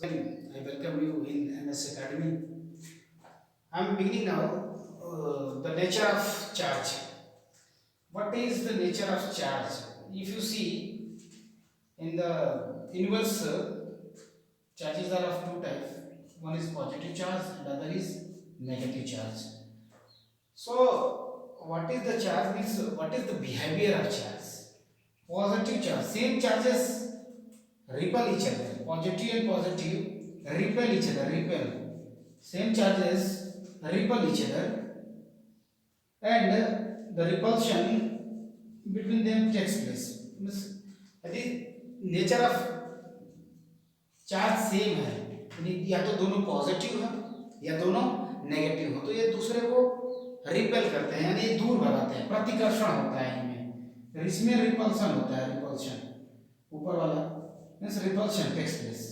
So I welcome you in MS Academy. I'm beginning now the nature of charge. What is the nature of charge? If you see in the universe, charges are of two types. One is positive charge and other is negative charge. So what is the charge means what is the behavior of charge? Positive charge, same charges repel each other. Positive and positive repel each other, repel. Same charges repel each other and the repulsion between them takes place. Means that is nature of charge same है यानी या तो दोनों positive है या दोनों negative हो तो ये दूसरे को रिपेल करते हैं यानी दूर भगाते हैं प्रतिकर्षण होता है इनमें इसमें रिपल्सन होता है रिपल्शन ऊपर वाला मीन्स रिपल्शन टेक्स प्लेस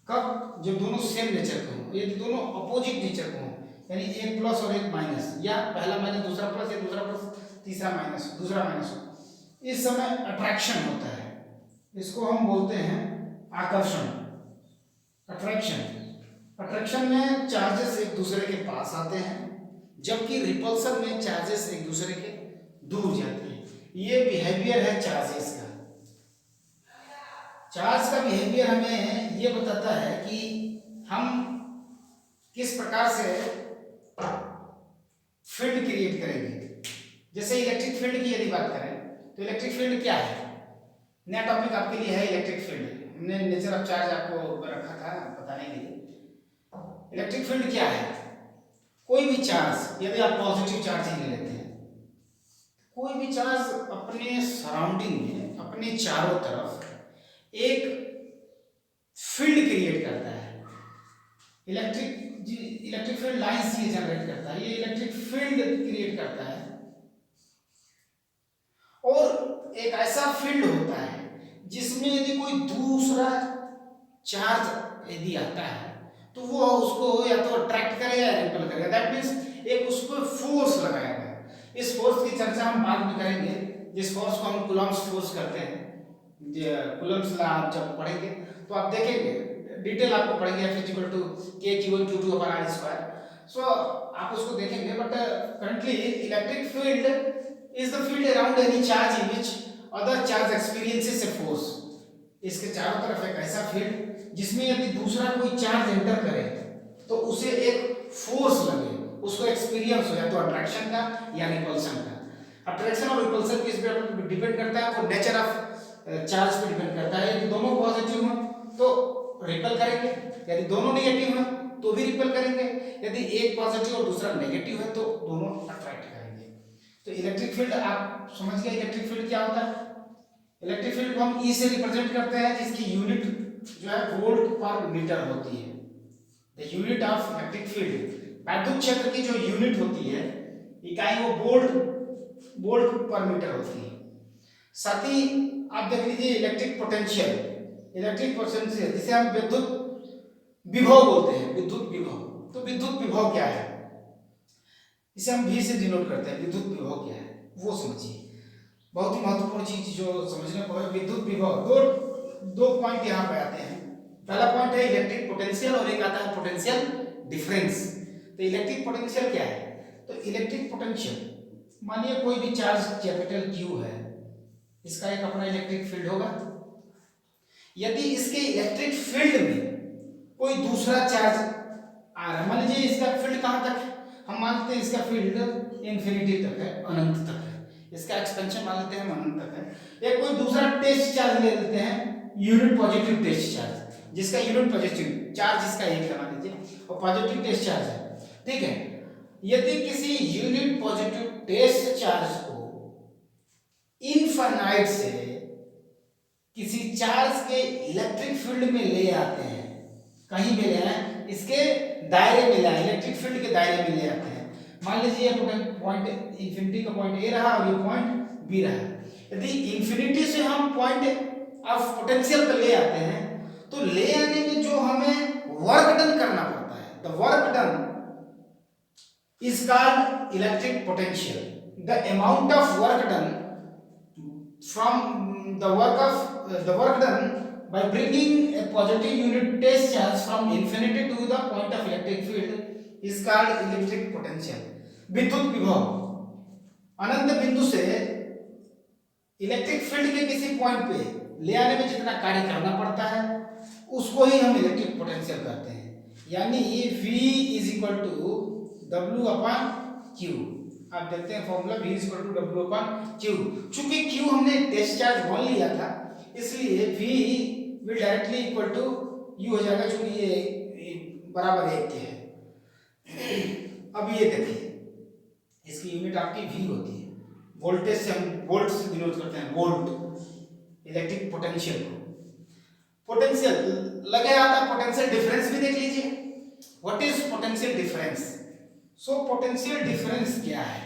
कब जब दोनों सेम नेचर के हों यदि दोनों अपोजिट नेचर के हों यानी एक प्लस और एक माइनस या पहला माइनस दूसरा प्लस या दूसरा प्लस तीसरा माइनस दूसरा माइनस हो इस समय अट्रैक्शन होता है इसको हम बोलते हैं आकर्षण अट्रैक्शन अट्रैक्शन में चार्जेस एक दूसरे के पास आते हैं जबकि रिपल्सन में चार्जेस एक दूसरे के दूर जाते हैं ये बिहेवियर है चार्जेस का चार्ज का बिहेवियर हमें ये बताता है कि हम किस प्रकार से फील्ड क्रिएट करेंगे जैसे इलेक्ट्रिक फील्ड की यदि बात करें तो इलेक्ट्रिक फील्ड क्या है नया टॉपिक आपके लिए है इलेक्ट्रिक फील्ड हमने नेचर ऑफ चार्ज आपको रखा था बताने के लिए इलेक्ट्रिक फील्ड क्या है कोई भी चार्ज यदि आप पॉजिटिव चार्ज ही ले लेते हैं कोई भी चार्ज अपने सराउंडिंग में अपने चारों तरफ एक फील्ड क्रिएट करता है इलेक्ट्रिक फील्ड लाइंस ये जनरेट करता है ये इलेक्ट्रिक फील्ड क्रिएट करता है और एक ऐसा फील्ड होता है जिसमें यदि कोई दूसरा चार्ज यदि आता है तो वो उसको या तो अट्रैक्ट करेगा या रिपेल करेगा दैट मींस एक उस पर फोर्स लगाएगा इस फोर्स की चर्चा हम बाद में करेंगे जिस फोर्स को हम कूलम्ब्स फोर्स करते हैं कूलम्ब्स लॉ आप जब पढ़ेंगे तो आप देखेंगे डिटेल आपको पढ़ेंगे F equal to K Q1 Q2 upon R square so आप उसको देखेंगे but currently electric field is the field around any charge in which other charge experiences a force इसके चारों तरफ एक ऐसा फील्ड जिसमें यदि दूसरा कोई चार्ज एंटर करे तो उसे एक फोर्स लगे उसको एक्सपीरियंस हो या तो अट्रैक्शन का या रिपल्सन का अट्रैक्शन और रिपल्सन किस पे डिपेंड करता है वो नेचर ऑफ चार्ज पे डिपेंड करता है यदि दोनों पॉजिटिव हो तो रिपेल करेंगे यदि दोनों नेगेटिव हो तो भी रिपेल करेंगे यदि एक पॉजिटिव और दूसरा नेगेटिव है तो दोनों अट्रैक्ट करेंगे तो इलेक्ट्रिक फील्ड आप समझ गए इलेक्ट्रिक फील्ड क्या होता है इलेक्ट्रिक फील्ड को हम ई से रिप्रेजेंट करते हैं जिसकी यूनिट जो है वोल्ट पर मीटर होती है the unit of electric field वैद्युत क्षेत्र की जो यूनिट होती है इकाई वो वोल्ट पर मीटर होती है साथ ही आप देख लीजिए इलेक्ट्रिक पोटेंशियल जिसे हम विद्युत विभव बोलते हैं विद्युत विभव तो विद्युत विभव क्या है इसे हम V से डिनोट करते हैं विद्युत विभव क्या है वो समझिए बहुत ही महत्वपूर्ण चीज जो समझने को है विद्युत विभव दो पॉइंट यहाँ पे आते हैं पहला पॉइंट है इलेक्ट्रिक पोटेंशियल और एक आता है पोटेंशियल डिफरेंस तो इलेक्ट्रिक पोटेंशियल क्या है तो इलेक्ट्रिक पोटेंशियल मानिए कोई भी चार्ज कैपिटल Q है इसका एक अपना इलेक्ट्रिक फील्ड होगा यदि इसके इलेक्ट्रिक फील्ड में कोई दूसरा चार्ज आ रहा है मान लीजिए इसका फील्ड कहाँ तक है हम मानते हैं इसका फील्ड इंफिनिटी तक है अनंत तक है इसका एक्सपेंशन मान लेते हैं हम अनंत तक है या कोई दूसरा टेस्ट चार्ज ले लेते हैं यूनिट पॉजिटिव टेस्ट चार्ज जिसका यूनिट पॉजिटिव चार्ज इसका एक है मान लीजिए और पॉजिटिव टेस्ट चार्ज है ठीक है यदि किसी यूनिट पॉजिटिव टेस्ट चार्ज को इनफाइनाइट से किसी चार्ज के इलेक्ट्रिक फील्ड में ले आते हैं कहीं भी ले आए इसके दायरे में लाए इलेक्ट्रिक फील्ड के दायरे में ले आते हैं मान लीजिए पॉइंट इंफिनिटी का पॉइंट ए रहा और ये पॉइंट बी रहा यदि इंफिनिटी से हम पॉइंट ऑफ पोटेंशियल पे ले आते हैं तो ले आने में जो हमें वर्क डन करना पड़ता है the work done is called electric potential the amount of work done from the work done by bringing a positive unit test charge charge from infinity to the point of electric field is called electric potential. विद्युत विभव अनंत बिंदु से electric field के किसी point पे ले आने में जितना कार्य करना पड़ता है उसको ही हम इलेक्ट्रिक पोटेंशियल कहते हैं। यानी V is equal to W upon Q। आप देखते हैं formula V is equal to W upon Q। चूंकि Q हमने टेस्ट चार्ज मान लिया था इसलिए V will directly equal to U हो जाएगा, चूंकि ये बराबर 1 के है। अब ये देखिए इसकी यूनिट आपकी V होती है। वोल्टेज से हम वोल्ट से डिनोट करते हैं, वोल्ट इलेक्ट्रिक पोटेंशियल को। पोटेंशियल लगे आता पोटेंशियल डिफरेंस भी देख लीजिए। What is potential difference? So potential difference क्या है?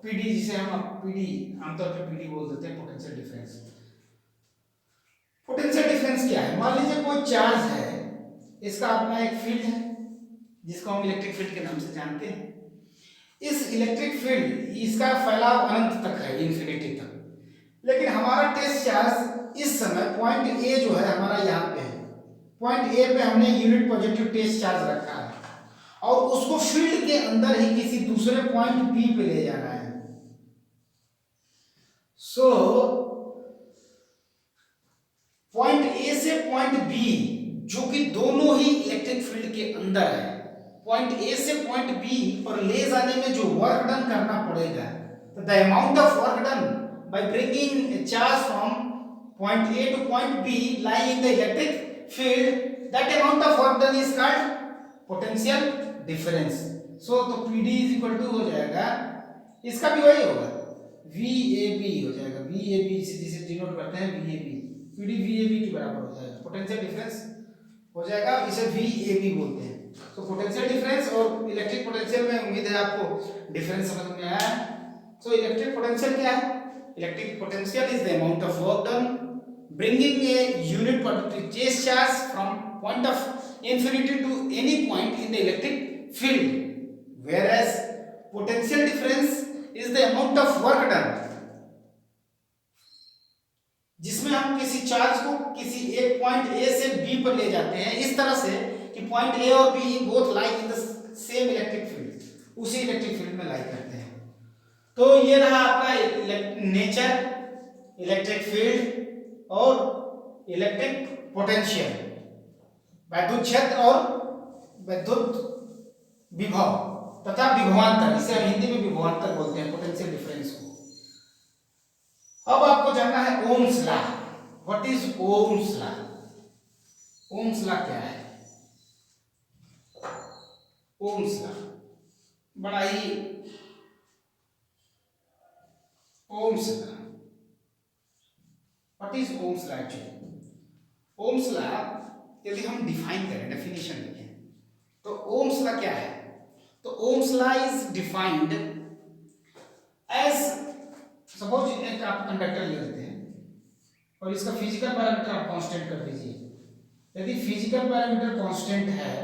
पीडी, जिसे हम पीडी आमतौर पे पीडी बोल देते हैं, पोटेंशियल डिफरेंस। पोटेंशियल डिफरेंस क्या है? मान लीजिए कोई चार्ज है, इसका अपना एक फील्ड है जिसको हम इलेक्ट्रिक फील्ड के नाम से जानते हैं। इस इलेक्ट्रिक फील्ड इसका फैलाव अनंत तक है, इंफिनिटी तक। लेकिन हमारा टेस्ट चार्ज इस समय पॉइंट ए जो है हमारा यहाँ पे है, पॉइंट ए पे हमने यूनिट पॉजिटिव टेस्ट चार्ज रखा है और उसको फील्ड के अंदर ही किसी दूसरे पॉइंट बी पे ले जाना है। सो पॉइंट ए से पॉइंट बी जो कि दोनों ही इलेक्ट्रिक फील्ड के अंदर है, पॉइंट ए से पॉइंट बी पर ले जाने में जो वर्क डन करना पड़ेगा, तो the amount of work done by bringing a charge from point A to point B lying in the electric field, that amount of work done is called potential difference. So तो PD is equal to हो जाएगा, इसका भी वही होगा, वीएबी हो जाएगा। वीएबी जिसे डिनोट करते हैं वीएबी, पीडी वीएबी के बराबर हो जाएगा, पोटेंशियल डिफरेंस हो जाएगा, इसे वीएबी बोलते हैं। तो पोटेंशियल डिफरेंस और इलेक्ट्रिक पोटेंशियल में उम्मीद है आपको डिफरेंस समझ में आया। सो इलेक्ट्रिक पोटेंशियल क्या है? Electric potential is the amount of work done bringing a unit perpetual charge from point of infinity to any point in the electric field, whereas potential difference is the amount of work done, जिसमें हम किसी charge को किसी एक point A से B पर ले जाते हैं इस तरह से कि पॉइंट ए और B both lie in the same electric field, उसी इलेक्ट्रिक फील्ड में लाई करते हैं। तो ये रहा आपका नेचर, इलेक्ट्रिक फील्ड और इलेक्ट्रिक पोटेंशियल, वैद्युत क्षेत्र और वैद्युत विभव तथा विभवांतर, इसे हम हिंदी में विभवांतर बोलते हैं पोटेंशियल डिफरेंस को। अब आपको जानना है Ohm's law. What is Ohm's law? Ohm's law क्या है? ओम्स लॉ बड़ा ही Ohm's law, what is Ohm's law actually? Ohm's law यदि हम डिफाइन करें, डेफिनेशन लिखें, तो ओम्स लॉ क्या है? तो Ohm's law is defined as, suppose एक आप कंडक्टर ले लेते हैं और इसका फिजिकल पैरामीटर आप कांस्टेंट कर दीजिए। यदि फिजिकल पैरामीटर कांस्टेंट है,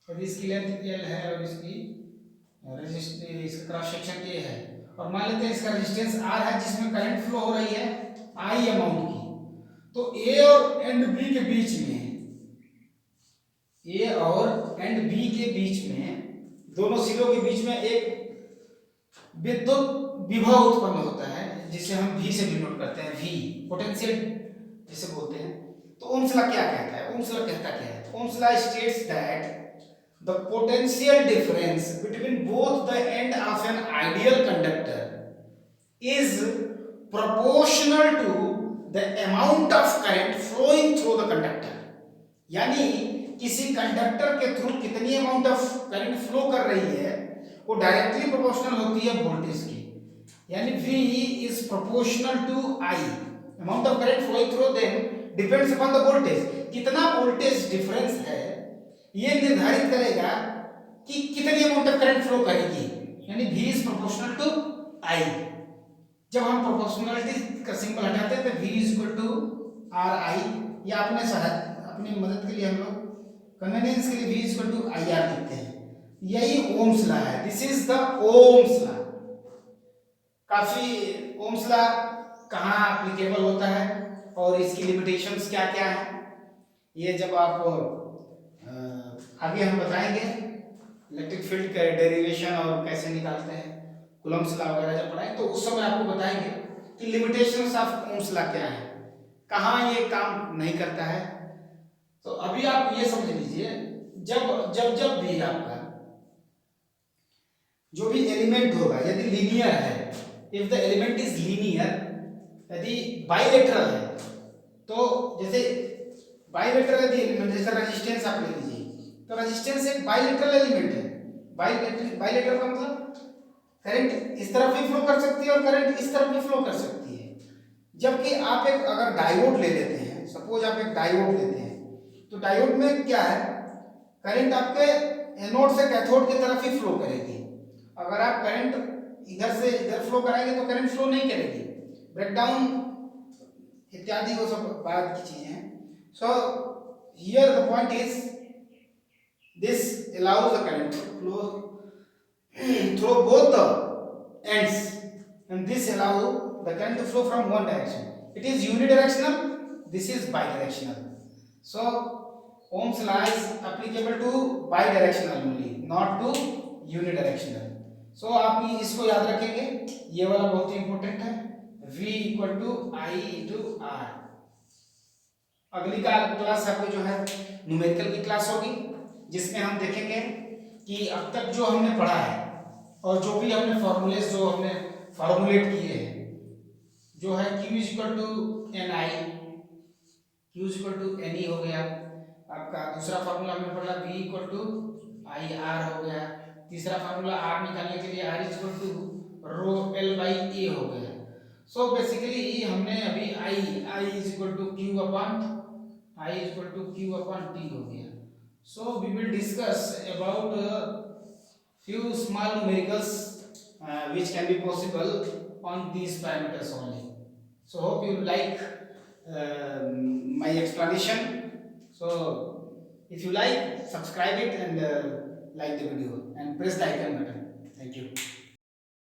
यदि इसकी लेंथ L है और इसकी इसका क्रॉस सेक्शन A है, और मान लेते हैं इसका रेजिस्टेंस R है जिसमें करंट फ्लो हो रही है I अमाउंट की, तो A और एंड B के बीच में, A और एंड B के बीच में, दोनों सिरों के बीच में एक विद्युत विभव उत्पन्न होता है जिसे हम V से डिनोट करते हैं, V पोटेंशियल जिसे बोलते हैं। तो ओम्स लॉ क्या कहता है? ओम्स लॉ कहता क्या है? Ohm's law states that the potential difference between both the end of an ideal conductor is proportional to the amount of current flowing through the conductor. यानी किसी कंडक्टर के through कितनी अमाउंट ऑफ करंट फ्लो कर रही है वो directly proportional होती है वोल्टेज की। यानी V is proportional to I, amount of current flowing through them depends upon the voltage। कितना वोल्टेज डिफरेंस है ये निर्धारित करेगा कि कितनी अमाउंट ऑफ करंट फ्लो करेगी, यानी V is proportional to I। जब हम प्रोपोर्शनलिटी का सिंबल हटाते हैं तो V is equal to RI, या अपने मदद के लिए हम लोग कन्वीनियंस के लिए V is equal to IR लिखते हैं। यही ओम्स लॉ है, this is the Ohm's law. काफी ओम्स लॉ कहाँ एप्लीकेबल होता है? और इसकी लिमिटेशंस क्या क्या है, ये जब आप आगे हम बताएंगे इलेक्ट्रिक फील्ड का डेरिवेशन और कैसे निकालते हैं, कूलम्ब्स लॉ वगैरह जब पढ़ाएंगे तो उस समय आपको बताएंगे कि लिमिटेशंस ऑफ ओम्स लॉ क्या है, कहाँ ये काम नहीं करता है। तो अभी आप ये समझ लीजिए, जब जब जब भी आपका जो भी एलिमेंट होगा यदि लीनियर है, if the element is linear, यदि बाइलेटरल है, तो जैसे बाइलेटरल यदि एलिमेंट, जैसे रेजिस्टेंस आप ले लीजिए, तो रेजिस्टेंस एक बाइलेटरल एलिमेंट है। बाइलेटरल का मतलब करंट इस तरफ भी फ्लो कर सकती है और करंट इस तरफ भी फ्लो कर सकती है। जबकि आप एक अगर डायोड ले लेते हैं, सपोज आप एक डायोड लेते हैं, तो डायोड में क्या है, करंट आपके एनोड से कैथोड की तरफ ही फ्लो करेगी। अगर आप करंट इधर से इधर फ्लो कराएंगे तो करंट फ्लो नहीं करेगी, ब्रेकडाउन इत्यादि वो सब बाद की चीजें हैं। So here the point is this allows the current to flow through both the ends, and this allows the current to flow from one direction. It is unidirectional, this is bidirectional. So Ohm's law is applicable to bidirectional only, not to unidirectional. So आप ये इसको याद रखेंगे, ये वाला बहुत ही important है, V equal to I into R. अगली क्लास आपको जो है न्यूमेरिकल की क्लास होगी, जिसमें हम देखेंगे कि अब तक जो हमने पढ़ा है और जो भी हमने फॉर्मूलेस जो हमने फॉर्मुलेट किए हैं, जो है Q is equal to N I, Q is equal to N E हो गया आपका। दूसरा फार्मूला हमने पढ़ा V equal to I R हो गया। तीसरा फार्मूला R निकालने के लिए R is equal to rho L by A हो गया। सो बेसिकली हमने अभी I is equal to Q upon I is equal to Q upon T हो गया। So we will discuss about few small numericals which can be possible on these parameters only. So hope you like my explanation. So if you like, subscribe it and like the video and press the icon button. Thank you.